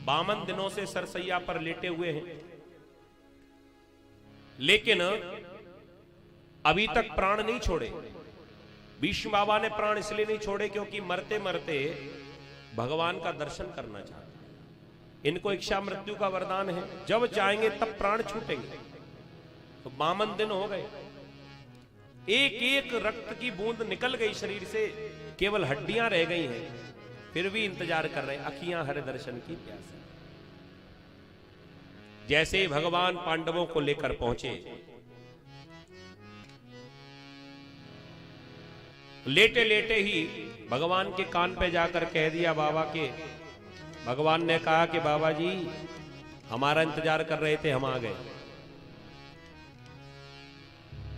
52 दिनों से सरसैया पर लेटे हुए हैं, लेकिन अभी तक प्राण नहीं छोड़े। भीष्म बाबा ने प्राण इसलिए नहीं छोड़े क्योंकि मरते मरते भगवान का दर्शन करना चाहते। इनको इच्छा मृत्यु का वरदान है, जब चाहेंगे तब प्राण छूटेंगे। तो 52 दिन हो गए, एक एक रक्त की बूंद निकल गई शरीर से, केवल हड्डियां रह गई हैं, फिर भी इंतजार कर रहे हैं, अखियां हर दर्शन की प्यास। जैसे ही भगवान पांडवों को लेकर पहुंचे, लेटे लेटे ही भगवान के कान पे जाकर कह दिया बाबा के। भगवान ने कहा कि बाबा जी हमारा इंतजार कर रहे थे, हम आ गए।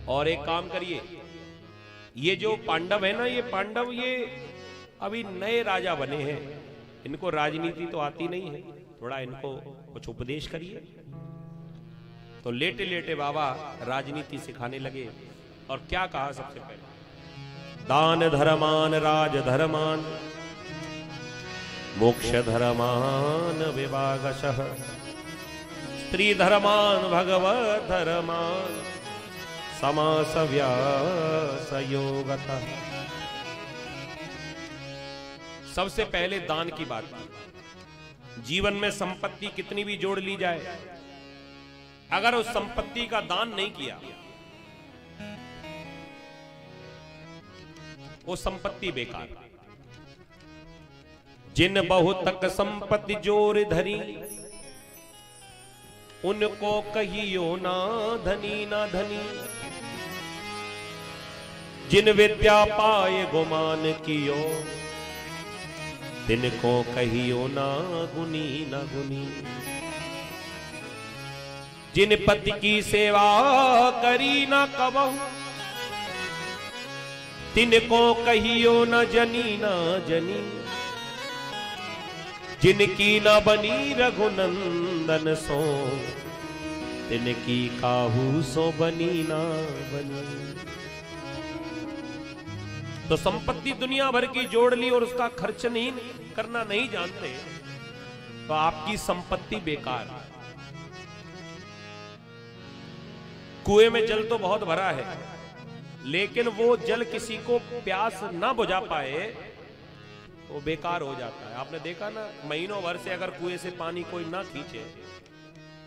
और एक काम करिए, ये जो पांडव है ना, ये पांडव ये अभी नए राजा बने हैं, इनको राजनीति तो आती नहीं है, थोड़ा इनको कुछ उपदेश करिए। तो लेटे लेटे बाबा राजनीति सिखाने लगे। और क्या कहा सबसे पहले? दान धर्मान राज धर्मान मोक्ष धर्मान विभागशः स्त्री धर्मान भगवत धर्मान समास व्यास योगतः। सबसे पहले दान की बात की। जीवन में संपत्ति कितनी भी जोड़ ली जाए, अगर उस संपत्ति का दान नहीं किया, वो संपत्ति बेकार। जिन बहुतक संपत्ति जोर धरी, उनको कहियो ना धनी ना धनी। जिन विद्या पाए गुमान कियो, तिनको कहियो ना गुनी ना गुनी। जिन पति की सेवा करी ना कबहु, तिनको कहियो न जनी ना जनी। जिनकी न बनी रघुनंदन सो, तिनकी काहू सो बनी ना बनी। तो संपत्ति दुनिया भर की जोड़ ली और उसका खर्च नहीं करना नहीं जानते, तो आपकी संपत्ति बेकार। कुएं में जल तो बहुत भरा है, लेकिन वो जल किसी को प्यास ना बुझा पाए, वो बेकार हो जाता है। आपने देखा ना, महीनों भर से अगर कुएं से पानी कोई ना खींचे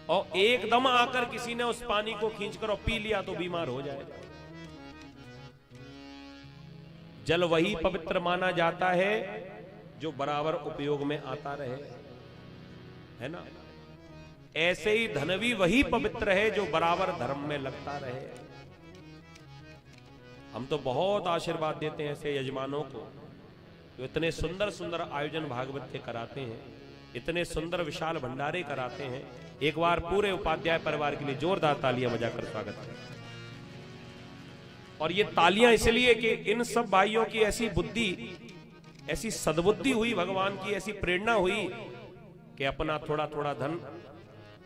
और एकदम आकर किसी ने उस पानी को खींचकर और पी लिया तो बीमार हो जाएगा। जल वही पवित्र माना जाता है जो बराबर उपयोग में आता रहे, है ना। ऐसे ही धन भी वही पवित्र है जो बराबर धर्म में लगता रहे। हम तो बहुत आशीर्वाद देते हैं ऐसे यजमानों को जो इतने सुंदर सुंदर आयोजन भागवत के कराते हैं, इतने सुंदर विशाल भंडारे कराते हैं। एक बार पूरे उपाध्याय परिवार के लिए जोरदार तालियां बजाकर स्वागत करें। और ये तालियां इसलिए कि इन सब भाइयों की ऐसी बुद्धि, ऐसी सद्बुद्धि हुई, भगवान की ऐसी प्रेरणा हुई कि अपना थोड़ा थोड़ा धन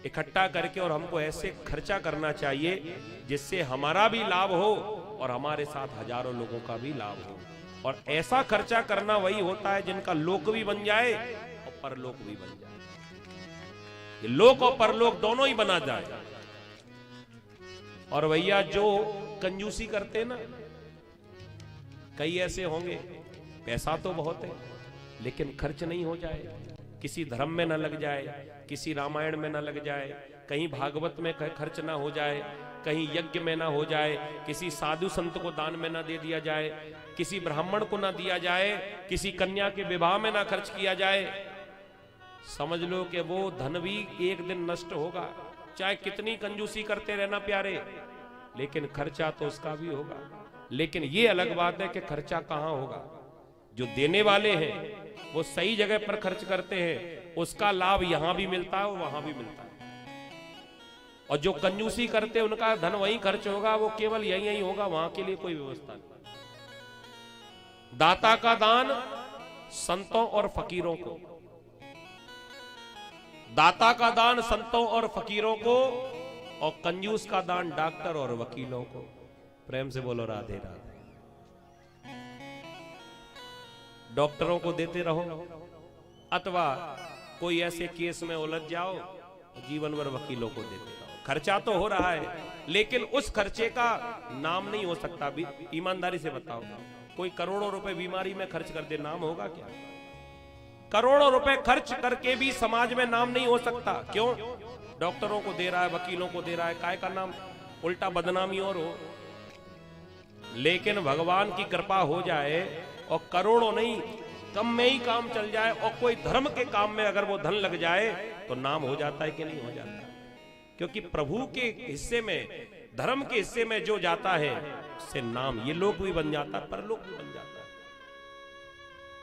इकट्ठा करके और हमको ऐसे खर्चा करना चाहिए जिससे हमारा भी लाभ हो और हमारे साथ हजारों लोगों का भी लाभ हो। और ऐसा खर्चा करना वही होता है जिनका लोक भी बन जाए और परलोक भी बन जाए। ये लोक और परलोक दोनों ही बना जाए। और भैया जो कंजूसी करते ना, कई ऐसे होंगे, पैसा तो बहुत है लेकिन खर्च नहीं हो जाए, किसी धर्म में न लग जाए, किसी रामायण में न लग जाए, कहीं भागवत में खर्च ना हो जाए, कहीं यज्ञ में ना हो जाए, किसी साधु संत को दान में ना दे दिया जाए, किसी ब्राह्मण को ना दिया जाए, किसी कन्या के विवाह में ना खर्च किया जाए। समझ लो कि वो धन भी एक दिन नष्ट होगा। चाहे कितनी कंजूसी करते रहना प्यारे, लेकिन खर्चा तो उसका भी होगा। लेकिन ये अलग बात है कि खर्चा कहाँ होगा। जो देने वाले हैं वो सही जगह पर खर्च करते हैं, उसका लाभ यहां भी मिलता है और वहां भी मिलता है। और जो कंजूसी करते हैं उनका धन वहीं खर्च होगा, वो केवल यहीं होगा, वहां के लिए कोई व्यवस्था नहीं। दाता का दान संतों और फकीरों को, दाता का दान संतों और फकीरों को, और कंजूस का दान डॉक्टर और वकीलों को। प्रेम से बोलो राधे राधे। डॉक्टरों को देते रहो अथवा कोई ऐसे केस में उलझ जाओ, जीवन भर वकीलों को देते रहो। खर्चा तो हो रहा है, लेकिन उस खर्चे का नाम नहीं हो सकता। भी ईमानदारी से बताओ, कोई करोड़ों रुपए बीमारी में खर्च कर दे, नाम होगा क्या? करोड़ों रुपए खर्च करके भी समाज में नाम नहीं हो सकता। क्यों? डॉक्टरों को दे रहा है, वकीलों को दे रहा है, काय का नाम, उल्टा बदनामी और हो। लेकिन भगवान की कृपा हो जाए और करोड़ों नहीं, कम में ही काम चल जाए, और कोई धर्म के काम में अगर वो धन लग जाए तो नाम हो जाता है कि नहीं हो जाता? क्योंकि प्रभु के हिस्से में, धर्म के हिस्से में जो जाता है उससे नाम ये लोग भी बन जाता है, परलोक भी बन जाता है।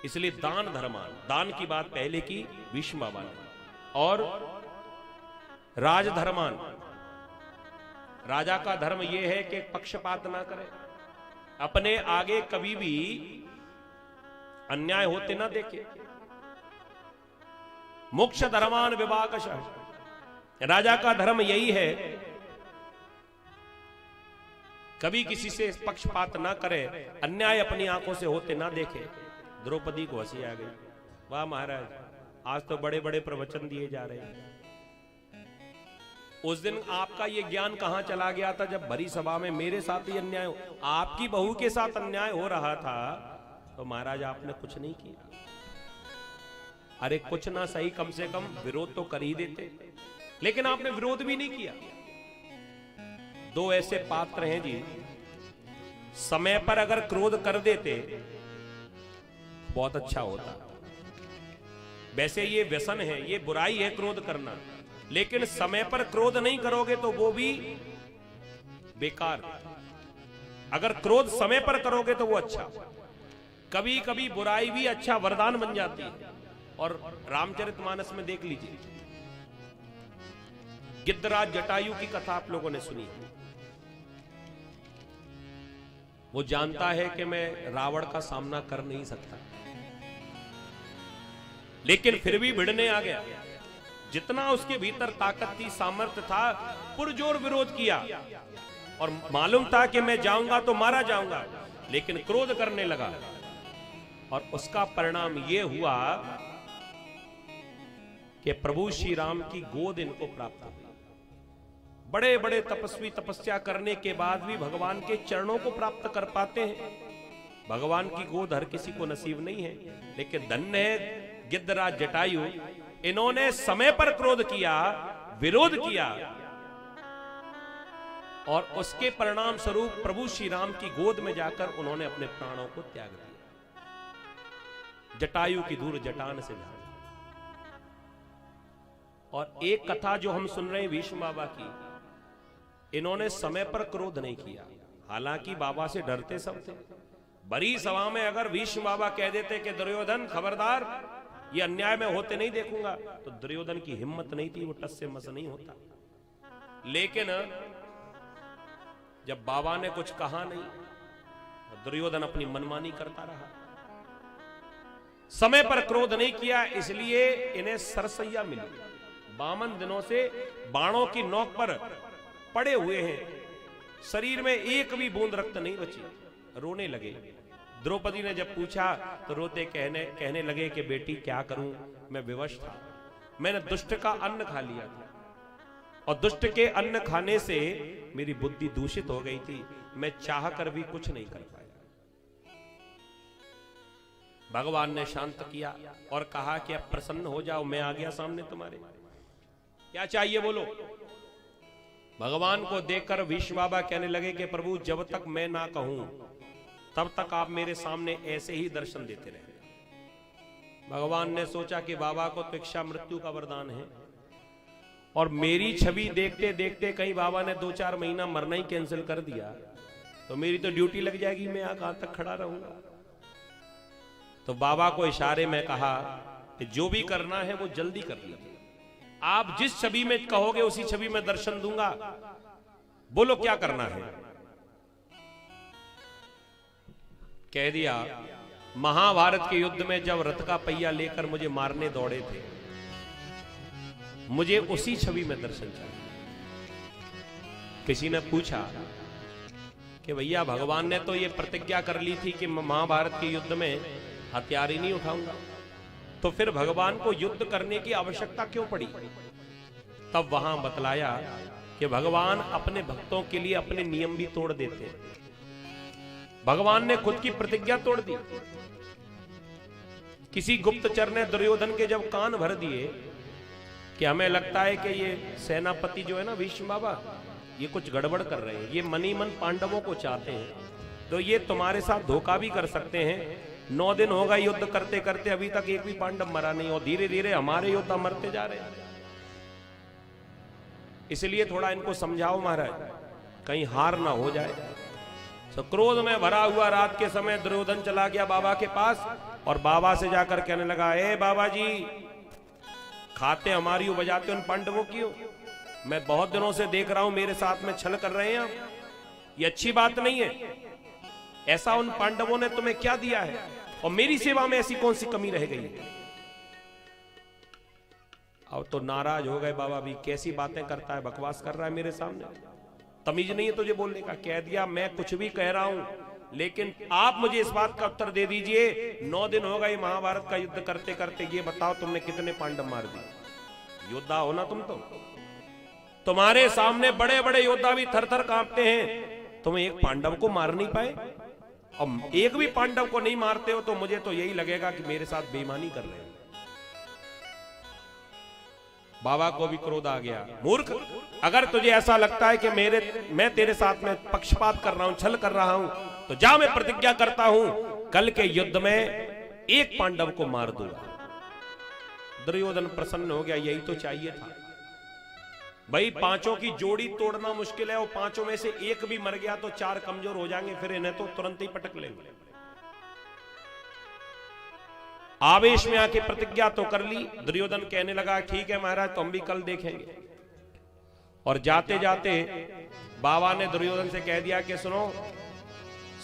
इसलिए दान धर्मान, दान की बात पहले की भीष्म बाबा ने। और राजधर्मान, राजा का धर्म यह है कि पक्षपात ना करे, अपने आगे कभी भी अन्याय होते ना देखे। मोक्ष धर्मान विभागशः, राजा का धर्म यही है, कभी किसी से पक्षपात ना करे, अन्याय अपनी आंखों से होते ना देखे। द्रौपदी को हंसी आ गई, वाह महाराज, आज तो बड़े बड़े प्रवचन दिए जा रहे हैं। उस दिन आपका ये ज्ञान कहां चला गया था जब भरी सभा में मेरे साथ ही अन्याय हो, आपकी बहू के साथ अन्याय हो रहा था, तो महाराज आपने कुछ नहीं किया। अरे कुछ ना सही, कम से कम विरोध तो कर ही देते, लेकिन आपने विरोध भी नहीं किया। दो ऐसे पात्र हैं जी, समय पर अगर क्रोध कर देते बहुत अच्छा होता। वैसे ये व्यसन है, ये बुराई है क्रोध करना, लेकिन समय पर क्रोध नहीं करोगे तो वो भी बेकार। अगर क्रोध समय पर करोगे तो वो अच्छा। कभी कभी बुराई भी अच्छा वरदान बन जाती है। और रामचरितमानस में देख लीजिए, गिद्धराज जटायु की कथा आप लोगों ने सुनी। वो जानता है कि मैं रावण का सामना कर नहीं सकता, लेकिन फिर भी भिड़ने आ गया। जितना उसके भीतर ताकत थी, सामर्थ्य था, पुरजोर विरोध किया, और मालूम था कि मैं जाऊंगा तो मारा जाऊंगा, लेकिन क्रोध करने लगा। और उसका परिणाम यह हुआ कि प्रभु श्री राम की गोद इनको प्राप्त हुई। बड़े बड़े तपस्वी तपस्या करने के बाद भी भगवान के चरणों को प्राप्त कर पाते हैं। भगवान की गोद हर किसी को नसीब नहीं है, लेकिन धन्य है गिद्धराज जटायु, इन्होंने समय पर क्रोध किया, विरोध किया, और उसके परिणाम स्वरूप प्रभु श्री राम की गोद में जाकर उन्होंने अपने प्राणों को त्याग दिया। जटायु की दूर जटान से जा। और एक कथा जो हम सुन रहे हैं भीष्म बाबा की, इन्होंने समय पर क्रोध नहीं किया, हालांकि बाबा से डरते सब थे। बड़ी सभा में अगर भीष्म बाबा कह देते कि दुर्योधन खबरदार, ये अन्याय में होते नहीं देखूंगा, तो दुर्योधन की हिम्मत नहीं थी, वो टस से मस नहीं होता। लेकिन जब बाबा ने कुछ कहा नहीं, तो दुर्योधन अपनी मनमानी करता रहा। समय पर क्रोध नहीं किया, इसलिए इन्हें सरसैया मिली। 52 दिनों से बाणों की नोक पर पड़े हुए हैं, शरीर में एक भी बूंद रक्त नहीं बची, रोने लगे। द्रौपदी ने जब पूछा तो रोते कहने लगे कि बेटी क्या करूं, मैं विवश था, मैंने दुष्ट का अन्न खा लिया था, और दुष्ट के अन्न खाने से मेरी बुद्धि दूषित हो गई थी, मैं चाह कर भी कुछ नहीं कर पाया। भगवान ने शांत किया और कहा कि अब प्रसन्न हो जाओ, मैं आ गया सामने तुम्हारे, क्या चाहिए बोलो। भगवान को देखकर भीष्म बाबा कहने लगे कि प्रभु जब तक मैं ना कहूं तब तक आप मेरे सामने ऐसे ही दर्शन देते रहे। भगवान ने सोचा कि बाबा को तो इच्छा मृत्यु का वरदान है, और मेरी छवि देखते देखते कहीं बाबा ने 2-4 महीना मरना ही कैंसिल कर दिया तो मेरी तो ड्यूटी लग जाएगी, मैं यहां कहां तक खड़ा रहूंगा। तो बाबा को इशारे में कहा कि जो भी करना है वो जल्दी कर लीजिए, आप जिस छवि में कहोगे उसी छवि में दर्शन दूंगा, बोलो क्या करना है। कह दिया, महाभारत के युद्ध में जब रथ का पहिया लेकर मुझे मारने दौड़े थे, मुझे उसी छवि में दर्शन चाहिए। किसी ने पूछा कि भैया भगवान ने तो ये प्रतिज्ञा कर ली थी कि महाभारत के युद्ध में हथियार ही नहीं उठाऊंगा, तो फिर भगवान को युद्ध करने की आवश्यकता क्यों पड़ी? तब वहां बतलाया कि भगवान अपने भक्तों के लिए अपने नियम भी तोड़ देते हैं। भगवान ने खुद की प्रतिज्ञा तोड़ दी। किसी गुप्तचर ने दुर्योधन के जब कान भर दिए कि हमें लगता है कि ये सेनापति जो है ना भीष्म बाबा, ये कुछ गड़बड़ कर रहे हैं, ये मनी मन पांडवों को चाहते हैं, तो ये तुम्हारे साथ धोखा भी कर सकते हैं। 9 दिन होगा युद्ध करते करते, अभी तक एक भी पांडव मरा नहीं, और धीरे धीरे हमारे योद्धा मरते जा रहे हैं। इसलिए थोड़ा इनको समझाओ महाराज, कहीं हार ना हो जाए। तो क्रोध में भरा हुआ रात के समय दुर्योधन चला गया बाबा के पास और बाबा से जाकर कहने लगा, ए बाबा जी, खाते हमारी हो बजाते उन पांडवों की हो, मैं बहुत दिनों से देख रहा हूं मेरे साथ में छल कर रहे हैं, ये अच्छी बात नहीं है। ऐसा उन पांडवों ने तुम्हें क्या दिया है और मेरी सेवा में ऐसी कौन सी कमी रह गई है? अब तो नाराज हो गए बाबा भी, कैसी बातें करता है, बकवास कर रहा है मेरे सामने, तमीज नहीं है तुझे बोलने का। कह दिया मैं कुछ भी कह रहा हूं, लेकिन आप मुझे इस बात का उत्तर दे दीजिए, 9 दिन हो गए महाभारत का युद्ध करते करते, ये बताओ तुमने कितने पांडव मार दिए? योद्धा हो ना तुम, तो तुम्हारे सामने बड़े बड़े योद्धा भी थर थर कांपते हैं, तुम एक पांडव को मार नहीं पाए, और एक भी पांडव को नहीं मारते हो तो मुझे तो यही लगेगा कि मेरे साथ बेईमानी कर रहे हो। बाबा को भी क्रोध आ गया, मूर्ख, अगर तुझे ऐसा लगता है कि मैं तेरे साथ में पक्षपात कर रहा हूं, छल कर रहा हूं, तो जा, मैं प्रतिज्ञा करता हूं कल के युद्ध में एक पांडव को मार दूंगा। दुर्योधन प्रसन्न हो गया, यही तो चाहिए था भाई। 5 की जोड़ी तोड़ना मुश्किल है, और 5 में से एक भी मर गया तो 4 कमजोर हो जाएंगे, फिर इन्हें तो तुरंत ही पटक लेंगे। आवेश में आके प्रतिज्ञा तो कर ली। दुर्योधन कहने लगा, ठीक है महाराज, तो हम भी कल देखेंगे। और जाते जाते बाबा ने दुर्योधन से कह दिया कि सुनो,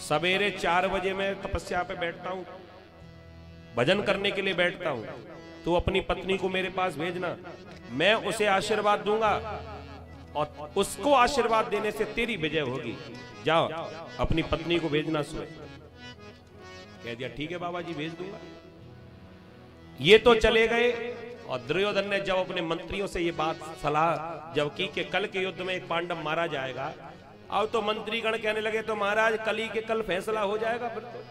सवेरे 4 बजे मैं तपस्या पे बैठता हूं, भजन करने के लिए बैठता हूं, तू अपनी पत्नी को मेरे पास भेजना, मैं उसे आशीर्वाद दूंगा और उसको आशीर्वाद देने से तेरी विजय होगी। जाओ अपनी पत्नी को भेजना सोए। कह दिया ठीक है बाबा जी, भेज दूंगा। ये तो चले गए, और दुर्योधन ने जब अपने मंत्रियों से ये बात सलाह जब की कि कल के युद्ध में एक पांडव मारा जाएगा, अब तो मंत्रीगण कहने लगे तो महाराज कल ही के कल फैसला हो जाएगा। फिर तो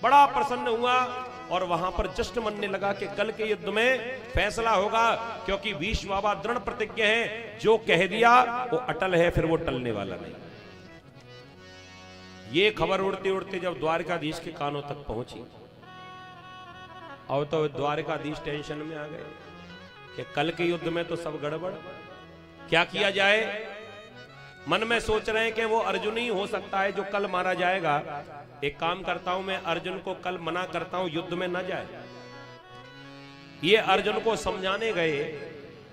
बड़ा प्रसन्न हुआ और वहां पर जश्न मनने लगा कि कल के युद्ध में फैसला होगा, क्योंकि भीष्म बाबा दृढ़ प्रतिज्ञ है, जो कह दिया वो अटल है, फिर वो टलने वाला नहीं। ये खबर उड़ते उड़ते जब द्वारकाधीश के कानों तक पहुंची, और तो द्वारकाधीश टेंशन में आ गए कि कल के युद्ध में तो सब गड़बड़, क्या किया जाए। मन में सोच रहे हैं कि वो अर्जुन ही हो सकता है जो कल मारा जाएगा। एक काम करता हूं, मैं अर्जुन को कल मना करता हूं, युद्ध में न जाए। ये अर्जुन को समझाने गए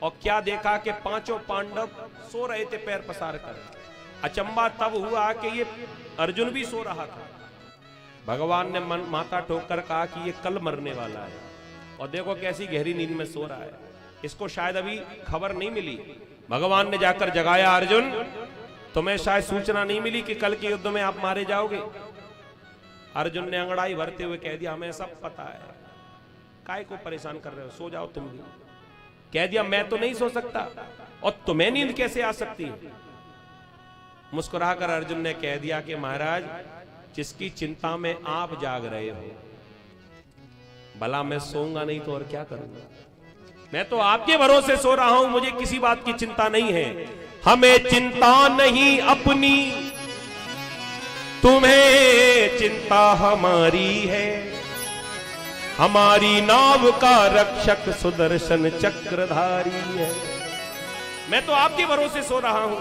और क्या देखा कि 5 पांडव सो रहे थे पैर पसार कर। अचंबा तब हुआ कि ये अर्जुन भी सो रहा था। भगवान ने माथा ठोक कर कहा कि ये कल मरने वाला है, और देखो कैसी गहरी नींद में सो रहा है, इसको शायद अभी खबर नहीं मिली। भगवान ने जाकर जगाया, अर्जुन तुम्हें शायद सूचना नहीं मिली कि कल के युद्ध में आप मारे जाओगे। अर्जुन ने अंगड़ाई भरते हुए कह दिया, हमें सब पता है, काय को परेशान कर रहे हो, सो जाओ तुम भी। कह दिया मैं तो नहीं सो सकता, और तुम्हें नींद कैसे आ सकती है। मुस्कुराकर अर्जुन ने कह दिया कि महाराज, जिसकी चिंता में आप जाग रहे हो, भला मैं सोऊंगा नहीं तो और क्या करूंगा। मैं तो आपके भरोसे सो रहा हूं, मुझे किसी बात की चिंता नहीं है। हमें चिंता नहीं अपनी, तुम्हें चिंता हमारी है। हमारी नाव का रक्षक सुदर्शन चक्रधारी है। मैं तो आपके भरोसे सो रहा हूं।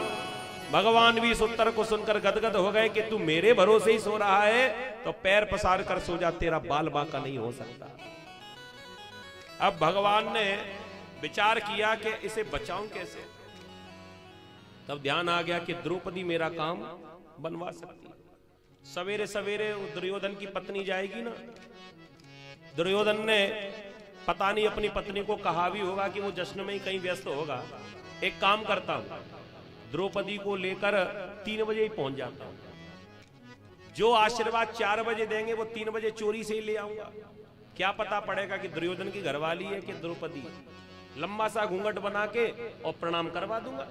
भगवान भी इस उत्तर को सुनकर गदगद हो गए कि तू मेरे भरोसे ही सो रहा है, तो पैर पसार कर सो जा, तेरा बाल बांका नहीं हो सकता। अब भगवान ने विचार किया कि इसे बचाऊं कैसे। तब ध्यान आ गया कि द्रौपदी मेरा काम बनवा सकती है। सवेरे सवेरे दुर्योधन की पत्नी जाएगी ना, दुर्योधन ने पता नहीं अपनी पत्नी को कहा भी होगा कि वो जश्न में ही कहीं व्यस्त होगा। एक काम करता हूं, द्रौपदी को लेकर 3 बजे ही पहुंच जाता हूं। जो आशीर्वाद 4 बजे देंगे वो 3 बजे चोरी से ही ले आऊंगा। क्या पता पड़ेगा कि दुर्योधन की घरवाली है कि द्रौपदी। लंबा सा घूंघट बना के और प्रणाम करवा दूंगा।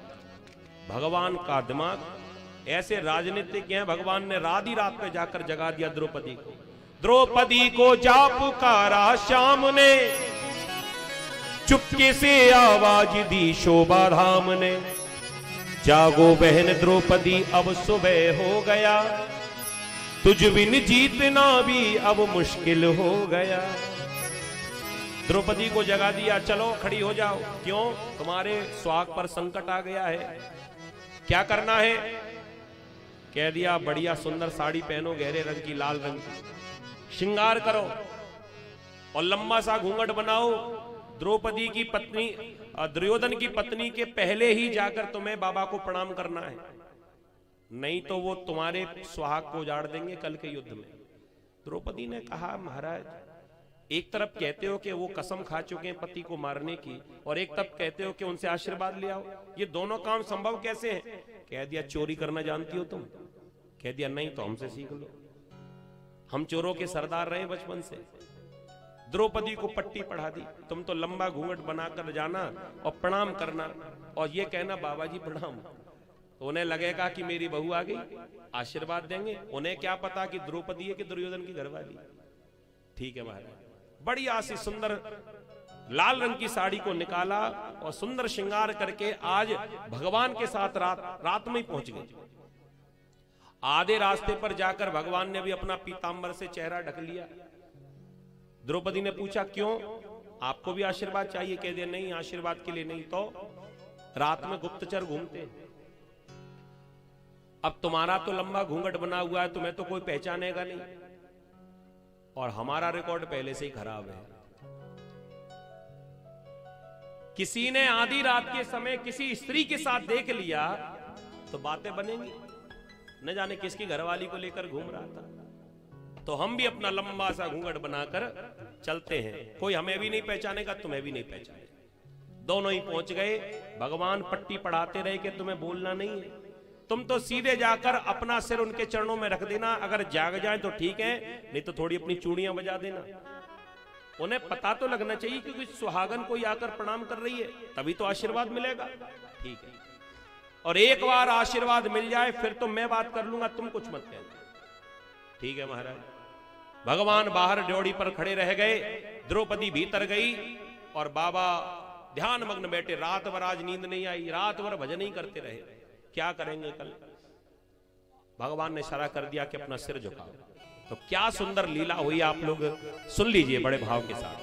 भगवान का दिमाग ऐसे राजनीतिक हैं, भगवान ने रात ही रात में जाकर जगा दिया द्रौपदी को। द्रौपदी को जा पुकारा श्याम ने, चुपके से आवाज दी शोभा धाम ने, जागो बहन द्रौपदी अब सुबह हो गया, तुझ बिन जीतना भी अब मुश्किल हो गया। द्रौपदी को जगा दिया, चलो खड़ी हो जाओ। क्यों? तुम्हारे सुहाग पर संकट आ गया है। क्या करना है? कह दिया बढ़िया सुंदर साड़ी पहनो, गहरे रंग की, लाल रंग की, श्रृंगार करो और लंबा सा घूंघट बनाओ। द्रौपदी की पत्नी, दुर्योधन की पत्नी के पहले ही जाकर तुम्हें बाबा को प्रणाम करना है, नहीं तो वो तुम्हारे सुहाग को उजाड़ देंगे कल के युद्ध में। द्रौपदी ने कहा महाराज, एक तरफ कहते हो कि वो कसम खा चुके हैं पति को मारने की, और एक तरफ कहते हो कि उनसे आशीर्वाद ले आओ, ये दोनों काम संभव कैसे हैं? कह दिया चोरी करना जानती हो तुम? कह दिया नहीं, तो हमसे सीख लो, हम चोरों के सरदार रहे बचपन से। द्रौपदी को पट्टी पढ़ा दी, तुम तो लंबा घूंघट बनाकर जाना और प्रणाम करना और ये कहना बाबा जी प्रणाम। तो उन्हें लगेगा कि मेरी बहू आ गई, आशीर्वाद देंगे। उन्हें क्या पता कि द्रौपदी है कि दुर्योधन की घरवाली। ठीक है महाराज, बढ़िया सी सुंदर लाल रंग की साड़ी को निकाला और सुंदर श्रृंगार करके आज भगवान के साथ रात में ही पहुंच गए। आधे रास्ते पर जाकर भगवान ने भी अपना पीतांबर से चेहरा ढक लिया। द्रौपदी ने पूछा क्यों, आपको भी आशीर्वाद चाहिए? कह दिया नहीं, आशीर्वाद के लिए नहीं, तो रात में गुप्तचर घूमते। अब तुम्हारा तो लंबा घूंघट बना हुआ है, तुम्हें तो कोई पहचानेगा नहीं, और हमारा रिकॉर्ड पहले से ही खराब है। किसी ने आधी रात के समय किसी स्त्री के साथ देख लिया तो बातें बनेंगी, न जाने किसकी घरवाली को लेकर घूम रहा था। तो हम भी अपना लंबा सा घूंघट बनाकर चलते हैं, कोई हमें भी नहीं पहचानेगा, तुम्हें भी नहीं पहचानेगा। दोनों ही पहुंच गए। भगवान पट्टी पढ़ाते रहे कि तुम्हें बोलना नहीं है, तुम तो सीधे जाकर अपना सिर उनके चरणों में रख देना, अगर जाग जाए तो ठीक है, नहीं तो थोड़ी अपनी चूड़ियां बजा देना। उन्हें पता तो लगना चाहिए कि कुछ सुहागन कोई आकर प्रणाम कर रही है, तभी तो आशीर्वाद मिलेगा। ठीक है, और एक बार आशीर्वाद मिल जाए फिर तो मैं बात कर लूंगा, तुम कुछ मत कहना। ठीक है महाराज। भगवान बाहर ड्योढ़ी पर खड़े रह गए, द्रौपदी भीतर गई और बाबा ध्यान मग्न बैठे। रात भर आज नींद नहीं आई, रात भर भजन ही करते रहे। क्या करेंगे कल? भगवान ने इशारा कर दिया कि अपना सिर झुकाओ। तो क्या सुंदर लीला हुई, आप लोग सुन लीजिए बड़े भाव के साथ।